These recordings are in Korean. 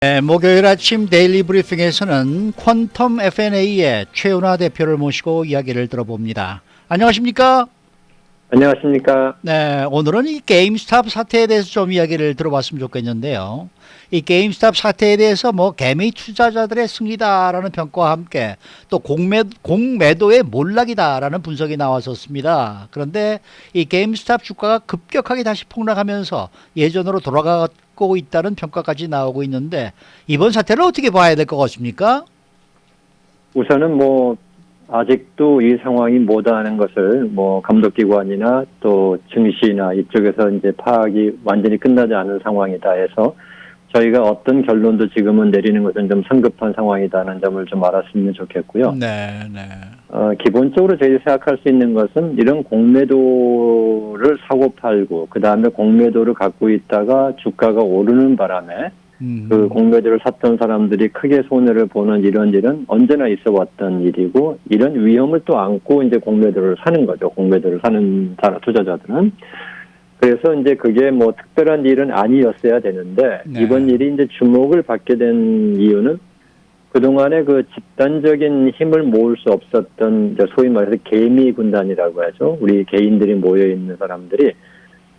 네, 목요일 아침 데일리 브리핑에서는 퀀텀 F&A의 최은하 대표를 모시고 이야기를 들어봅니다. 안녕하십니까? 안녕하십니까. 네, 오늘은 이 게임스탑 사태에 대해서 좀 이야기를 들어봤으면 좋겠는데요. 이 게임스탑 사태에 대해서 뭐 개미 투자자들의 승리다라는 평가와 함께 또 공매도의 몰락이다라는 분석이 나왔었습니다. 그런데 이 게임스탑 주가가 급격하게 다시 폭락하면서 예전으로 돌아가고 있다는 평가까지 나오고 있는데 이번 사태를 어떻게 봐야 될 것 같습니까? 우선은 아직도 이 상황이 뭐다하는 것을 감독기관이나 또 증시나 이쪽에서 이제 파악이 완전히 끝나지 않은 상황이다 해서 저희가 어떤 결론도 지금은 내리는 것은 좀 성급한 상황이다는 점을 좀 알았으면 좋겠고요. 네, 네. 기본적으로 저희 생각할 수 있는 것은 이런 공매도를 사고 팔고 그 다음에 공매도를 갖고 있다가 주가가 오르는 바람에 그 공매도를 샀던 사람들이 크게 손해를 보는 이런 일은 언제나 있어 왔던 일이고 이런 위험을 또 안고 이제 공매도를 사는 거죠. 공매도를 사는 투자자들은. 그래서 이제 그게 특별한 일은 아니었어야 되는데 네. 이번 일이 이제 주목을 받게 된 이유는 그동안에 그 집단적인 힘을 모을 수 없었던 소위 말해서 개미 군단이라고 하죠. 우리 개인들이 모여 있는 사람들이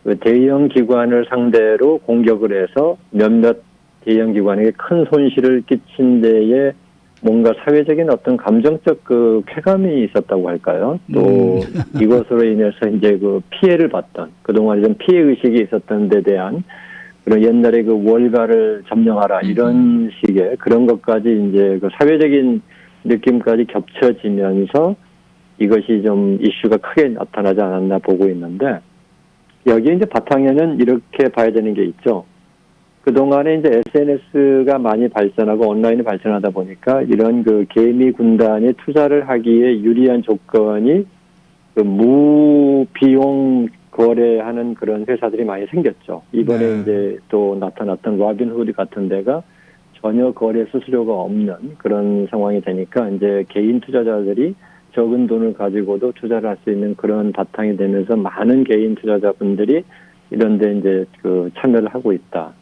그 대형 기관을 상대로 공격을 해서 몇몇 대형 기관에게 큰 손실을 끼친 데에 뭔가 사회적인 어떤 감정적 그 쾌감이 있었다고 할까요? 또 이것으로 인해서 이제 그 피해를 봤던 그동안 좀 피해 의식이 있었던 데 대한 그런 옛날에 그 월가를 점령하라 이런 식의 그런 것까지 이제 그 사회적인 느낌까지 겹쳐지면서 이것이 좀 이슈가 크게 나타나지 않았나 보고 있는데 여기에 이제 바탕에는 이렇게 봐야 되는 게 있죠. 그동안에 이제 SNS가 많이 발전하고 온라인이 발전하다 보니까 이런 그 개미 군단이 투자를 하기에 유리한 조건이 그 무비용 거래하는 그런 회사들이 많이 생겼죠. 이번에 네. 이제 또 나타났던 로빈후드 같은 데가 전혀 거래 수수료가 없는 그런 상황이 되니까 이제 개인 투자자들이 적은 돈을 가지고도 투자를 할 수 있는 그런 바탕이 되면서 많은 개인 투자자분들이 이런 데 이제 그 참여를 하고 있다.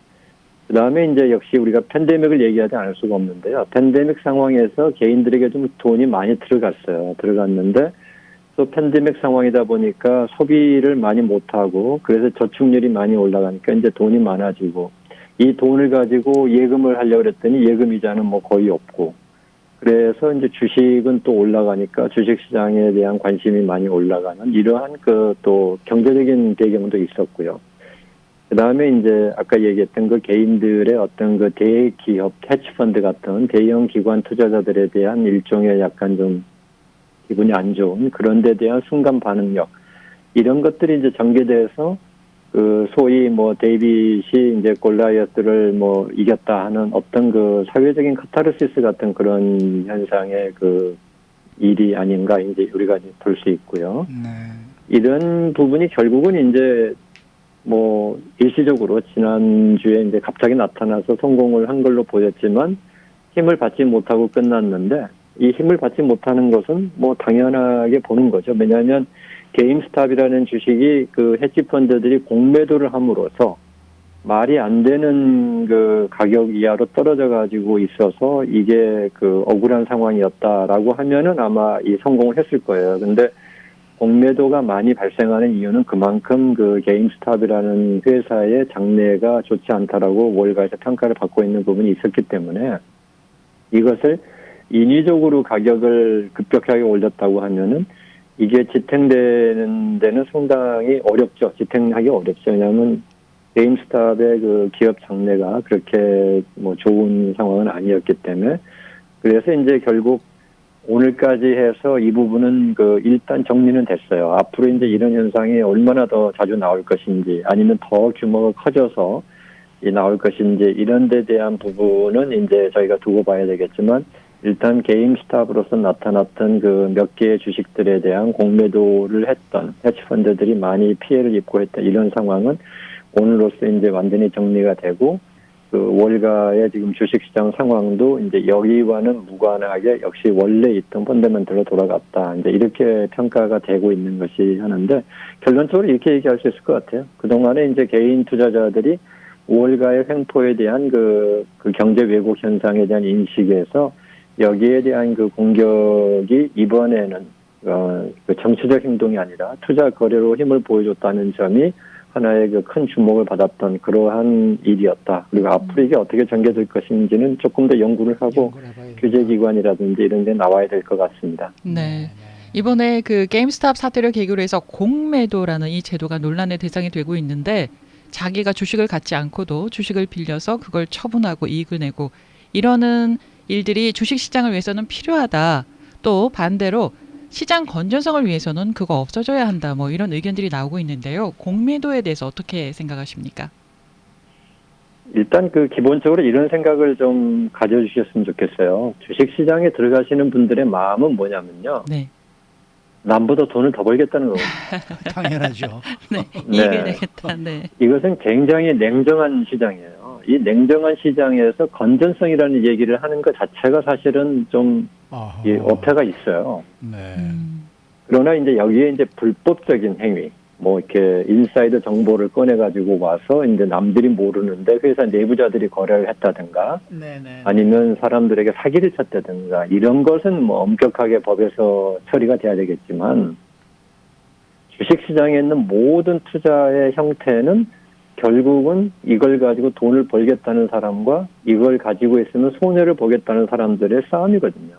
그 다음에 이제 역시 우리가 팬데믹을 얘기하지 않을 수가 없는데요. 팬데믹 상황에서 개인들에게 좀 돈이 많이 들어갔는데 또 팬데믹 상황이다 보니까 소비를 많이 못하고 그래서 저축률이 많이 올라가니까 이제 돈이 많아지고 이 돈을 가지고 예금을 하려고 했더니 예금 이자는 거의 없고 그래서 이제 주식은 또 올라가니까 주식시장에 대한 관심이 많이 올라가는 이러한 그 또 경제적인 배경도 있었고요. 그 다음에 이제 아까 얘기했던 그 개인들의 어떤 그 대기업, 해치펀드 같은 대형 기관 투자자들에 대한 일종의 약간 좀 기분이 안 좋은 그런 데 대한 순간 반응력. 이런 것들이 이제 전개돼서 그 소위 데이빗이 이제 골라이어스를 이겼다 하는 어떤 그 사회적인 카타르시스 같은 그런 현상의 그 일이 아닌가 이제 우리가 볼 수 있고요. 네. 이런 부분이 결국은 이제 일시적으로 지난주에 이제 갑자기 나타나서 성공을 한 걸로 보였지만 힘을 받지 못하고 끝났는데 이 힘을 받지 못하는 것은 당연하게 보는 거죠. 왜냐하면 게임스탑이라는 주식이 그 헤지펀드들이 공매도를 함으로써 말이 안 되는 그 가격 이하로 떨어져 가지고 있어서 이게 그 억울한 상황이었다라고 하면은 아마 이 성공을 했을 거예요. 근데 공매도가 많이 발생하는 이유는 그만큼 그 게임스탑이라는 회사의 장래가 좋지 않다라고 월가에서 평가를 받고 있는 부분이 있었기 때문에 이것을 인위적으로 가격을 급격하게 올렸다고 하면은 이게 지탱되는 데는 상당히 어렵죠. 지탱하기 어렵죠. 왜냐하면 게임스탑의 그 기업 장래가 그렇게 좋은 상황은 아니었기 때문에 그래서 이제 결국 오늘까지 해서 이 부분은 그 일단 정리는 됐어요. 앞으로 이제 이런 현상이 얼마나 더 자주 나올 것인지 아니면 더 규모가 커져서 나올 것인지 이런 데 대한 부분은 이제 저희가 두고 봐야 되겠지만 일단 게임스탑으로서 나타났던 그 몇 개의 주식들에 대한 공매도를 했던 해치펀드들이 많이 피해를 입고 했던 이런 상황은 오늘로써 이제 완전히 정리가 되고 그 월가의 지금 주식시장 상황도 이제 여기와는 무관하게 역시 원래 있던 펀더멘털로 돌아갔다. 이제 이렇게 평가가 되고 있는 것이 하는데 결론적으로 이렇게 얘기할 수 있을 것 같아요. 그동안에 이제 개인 투자자들이 5월가의 횡포에 대한 그 경제 왜곡 현상에 대한 인식에서 여기에 대한 그 공격이 이번에는 그 정치적 행동이 아니라 투자 거래로 힘을 보여줬다는 점이 하나의 그 큰 주목을 받았던 그러한 일이었다. 그리고 앞으로 이게 어떻게 전개될 것인지는 조금 더 연구를 하고 규제기관이라든지 이런 데 나와야 될 것 같습니다. 네. 이번에 그 게임스탑 사태를 계기로 해서 공매도라는 이 제도가 논란의 대상이 되고 있는데 자기가 주식을 갖지 않고도 주식을 빌려서 그걸 처분하고 이익을 내고 이러는 일들이 주식시장을 위해서는 필요하다. 또 반대로 시장 건전성을 위해서는 그거 없어져야 한다. 뭐 이런 의견들이 나오고 있는데요. 공매도에 대해서 어떻게 생각하십니까? 일단 그 기본적으로 이런 생각을 좀 가져주셨으면 좋겠어요. 주식시장에 들어가시는 분들의 마음은 뭐냐면요. 네. 남보다 돈을 더 벌겠다는 거예요. 당연하죠. 네. 이익을 내겠다. 네. 이것은 굉장히 냉정한 시장이에요. 이 냉정한 시장에서 건전성이라는 얘기를 하는 것 자체가 사실은 좀 어폐가 있어요. 네. 그러나 이제 여기에 이제 불법적인 행위, 뭐 이렇게 인사이드 정보를 꺼내가지고 와서 이제 남들이 모르는데 회사 내부자들이 거래를 했다든가, 아니면 사람들에게 사기를 쳤다든가 이런 것은 뭐 엄격하게 법에서 처리가 돼야 되겠지만 주식시장에 있는 모든 투자의 형태는 결국은 이걸 가지고 돈을 벌겠다는 사람과 이걸 가지고 있으면 손해를 보겠다는 사람들의 싸움이거든요.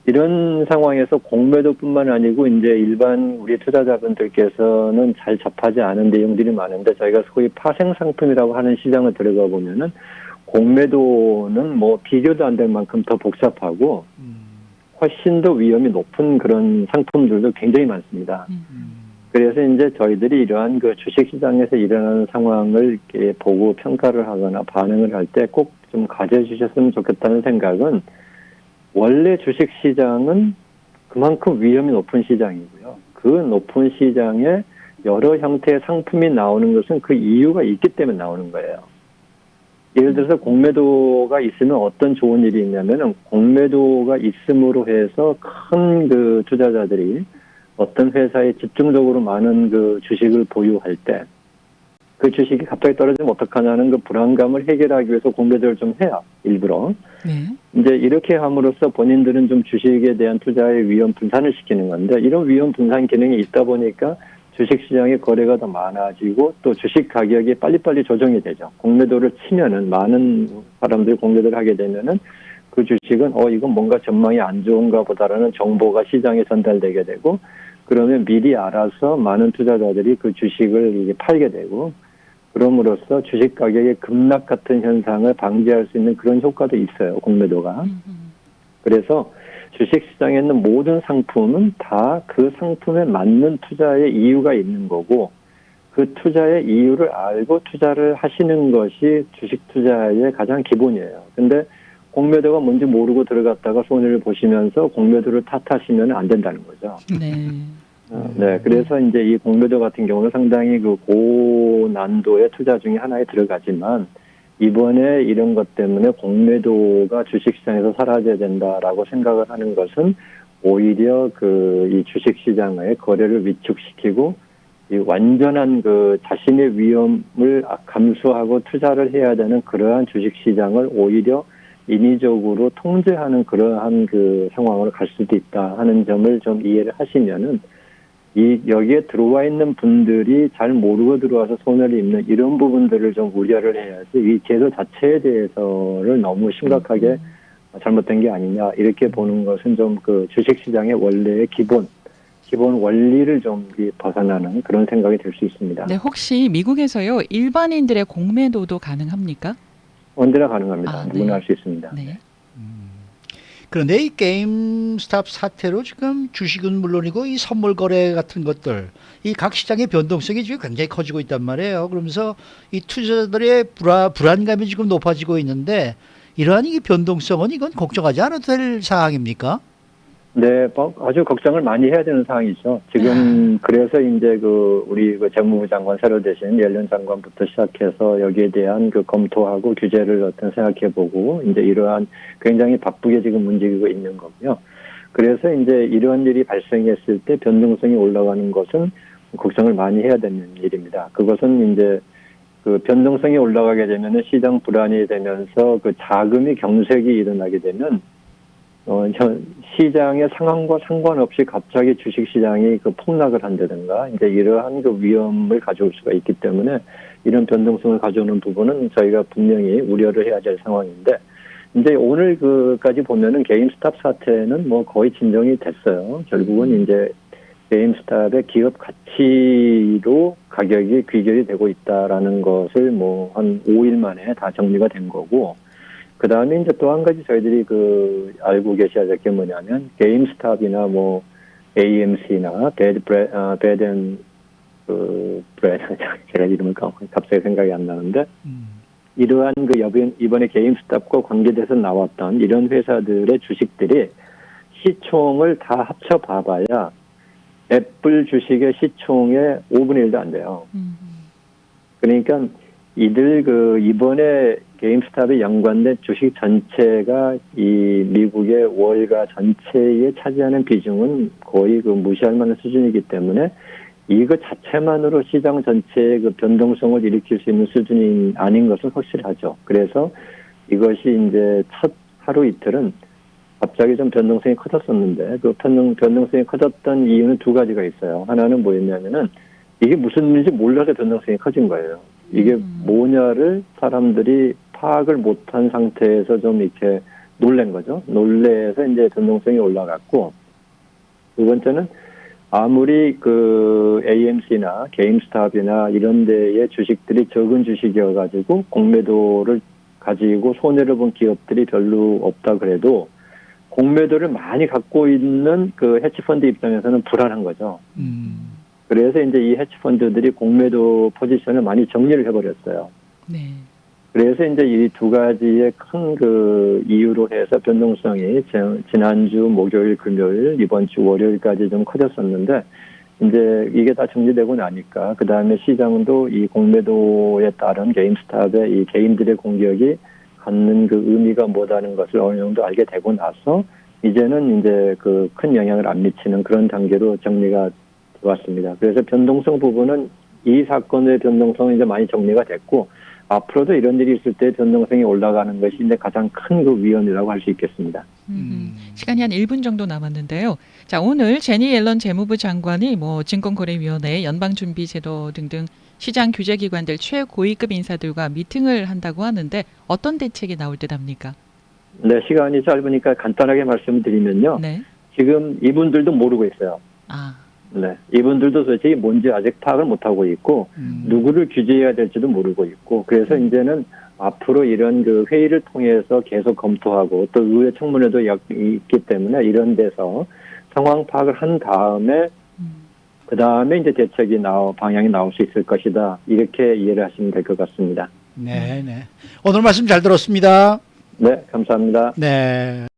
이런 상황에서 공매도뿐만 아니고 이제 일반 우리 투자자분들께서는 잘 접하지 않은 내용들이 많은데 저희가 소위 파생 상품이라고 하는 시장을 들어가 보면은 공매도는 뭐 비교도 안 될 만큼 더 복잡하고 훨씬 더 위험이 높은 그런 상품들도 굉장히 많습니다. 그래서 이제 저희들이 이러한 그 주식시장에서 일어나는 상황을 이렇게 보고 평가를 하거나 반응을 할 때 꼭 좀 가져주셨으면 좋겠다는 생각은 원래 주식시장은 그만큼 위험이 높은 시장이고요. 그 높은 시장에 여러 형태의 상품이 나오는 것은 그 이유가 있기 때문에 나오는 거예요. 예를 들어서 공매도가 있으면 어떤 좋은 일이 있냐면은 공매도가 있음으로 해서 큰 그 투자자들이 어떤 회사에 집중적으로 많은 그 주식을 보유할 때 그 주식이 갑자기 떨어지면 어떡하냐는 그 불안감을 해결하기 위해서 공매도를 좀 해요. 일부러. 네. 이제 이렇게 함으로써 본인들은 좀 주식에 대한 투자의 위험 분산을 시키는 건데 이런 위험 분산 기능이 있다 보니까 주식시장의 거래가 더 많아지고 또 주식 가격이 빨리빨리 조정이 되죠. 공매도를 치면은 많은 사람들이 공매도를 하게 되면은 그 주식은 이건 뭔가 전망이 안 좋은가 보다라는 정보가 시장에 전달되게 되고 그러면 미리 알아서 많은 투자자들이 그 주식을 이제 팔게 되고 그럼으로써 주식 가격의 급락 같은 현상을 방지할 수 있는 그런 효과도 있어요. 공매도가. 그래서 주식시장에 있는 모든 상품은 다 그 상품에 맞는 투자의 이유가 있는 거고 그 투자의 이유를 알고 투자를 하시는 것이 주식 투자의 가장 기본이에요. 근데 공매도가 뭔지 모르고 들어갔다가 손해를 보시면서 공매도를 탓하시면 안 된다는 거죠. 네. 네, 그래서 이제 이 공매도 같은 경우는 상당히 그 고난도의 투자 중에 하나에 들어가지만 이번에 이런 것 때문에 공매도가 주식시장에서 사라져야 된다라고 생각을 하는 것은 오히려 이 주식시장의 거래를 위축시키고 이 완전한 그 자신의 위험을 감수하고 투자를 해야 되는 그러한 주식시장을 오히려 인위적으로 통제하는 그러한 그 상황으로 갈 수도 있다 하는 점을 좀 이해를 하시면은 여기에 들어와 있는 분들이 잘 모르고 들어와서 손해를 입는 이런 부분들을 좀 우려를 해야지 이 제도 자체에 대해서를 너무 심각하게 잘못된 게 아니냐 이렇게 보는 것은 좀 그 주식시장의 원래의 기본 원리를 좀 벗어나는 그런 생각이 들 수 있습니다. 네, 혹시 미국에서요 일반인들의 공매도도 가능합니까? 언제나 가능합니다. 네. 누구나 할 수 있습니다. 네. 그런데 이 게임스탑 사태로 지금 주식은 물론이고 이 선물 거래 같은 것들 이 각 시장의 변동성이 지금 굉장히 커지고 있단 말이에요. 그러면서 이 투자자들의 불안감이 지금 높아지고 있는데 이러한 이 변동성은 이건 걱정하지 않아도 될 사항입니까? 네, 아주 걱정을 많이 해야 되는 상황이죠. 지금 그래서 이제 우리 재무부 장관 새로 되신 옐런 장관부터 시작해서 여기에 대한 검토하고 규제를 어떤 생각해보고 이제 이러한 굉장히 바쁘게 지금 움직이고 있는 거고요. 그래서 이제 이런 일이 발생했을 때 변동성이 올라가는 것은 걱정을 많이 해야 되는 일입니다. 그것은 이제 그 변동성이 올라가게 되면 시장 불안이 되면서 그 자금이 경색이 일어나게 되면 시장의 상황과 상관없이 갑자기 주식 시장이 그 폭락을 한다든가 이제 이러한 그 위험을 가져올 수가 있기 때문에 이런 변동성을 가져오는 부분은 저희가 분명히 우려를 해야 될 상황인데 이제 오늘 그까지 보면은 게임스탑 사태는 뭐 거의 진정이 됐어요. 결국은 이제 게임스탑의 기업 가치로 가격이 귀결이 되고 있다라는 것을 뭐 한 5일 만에 다 정리가 된 거고, 그 다음에 이제 또 한 가지 저희들이 그 알고 계셔야 될 게 뭐냐면 게임스탑이나 뭐 AMC나 베덴 그 브레드 제가 이름을 갑자기 생각이 안 나는데 이러한 그 이번에 게임스탑과 관계돼서 나왔던 이런 회사들의 주식들이 시총을 다 합쳐 봐봐야 애플 주식의 시총의 5분의 1도 안 돼요. 그러니까 이들 그 이번에 게임스탑에 연관된 주식 전체가 이 미국의 월가 전체에 차지하는 비중은 거의 그 무시할 만한 수준이기 때문에 이거 자체만으로 시장 전체의 그 변동성을 일으킬 수 있는 수준이 아닌 것은 확실하죠. 그래서 이것이 이제 첫 하루 이틀은 갑자기 좀 변동성이 커졌었는데 그 변동성이 커졌던 이유는 두 가지가 있어요. 하나는 뭐였냐면은 이게 무슨 일인지 몰라서 변동성이 커진 거예요. 이게 뭐냐를 사람들이 파악을 못한 상태에서 좀 이렇게 놀란 거죠. 놀래서 이제 변동성이 올라갔고, 두 번째는 아무리 그 AMC나 게임스탑이나 이런 데의 주식들이 적은 주식이어가지고 공매도를 가지고 손해를 본 기업들이 별로 없다 그래도 공매도를 많이 갖고 있는 그 헤지펀드 입장에서는 불안한 거죠. 그래서 이제 이 헤지펀드들이 공매도 포지션을 많이 정리를 해버렸어요. 네. 그래서 이제 이 두 가지의 큰 그 이유로 해서 변동성이 지난주 목요일, 금요일, 이번 주 월요일까지 좀 커졌었는데 이제 이게 다 정리되고 나니까 그 다음에 시장도 이 공매도에 따른 게임스탑의 이 개인들의 공격이 갖는 그 의미가 뭐다는 것을 어느 정도 알게 되고 나서 이제는 이제 그 큰 영향을 안 미치는 그런 단계로 정리가 되었습니다. 그래서 변동성 부분은 이 사건의 변동성은 이제 많이 정리가 됐고 앞으로도 이런 일이 있을 때 변동성이 올라가는 것이 이제 가장 큰 그 위험이라고 할 수 있겠습니다. 시간이 한 1분 정도 남았는데요. 자, 오늘 제니 옐런 재무부 장관이 뭐 증권거래위원회, 연방준비제도 등등 시장 규제기관들 최고위급 인사들과 미팅을 한다고 하는데 어떤 대책이 나올 듯합니까? 네, 시간이 짧으니까 간단하게 말씀드리면요. 네. 지금 이분들도 모르고 있어요. 아, 네, 이분들도 솔직히 뭔지 아직 파악을 못하고 있고 누구를 규제해야 될지도 모르고 있고 그래서 이제는 앞으로 이런 그 회의를 통해서 계속 검토하고 또 의회 청문회도 있기 때문에 이런 데서 상황 파악을 한 다음에 그 다음에 이제 대책이 방향이 나올 수 있을 것이다. 이렇게 이해를 하시면 될 것 같습니다. 네, 네. 오늘 말씀 잘 들었습니다. 네, 감사합니다. 네.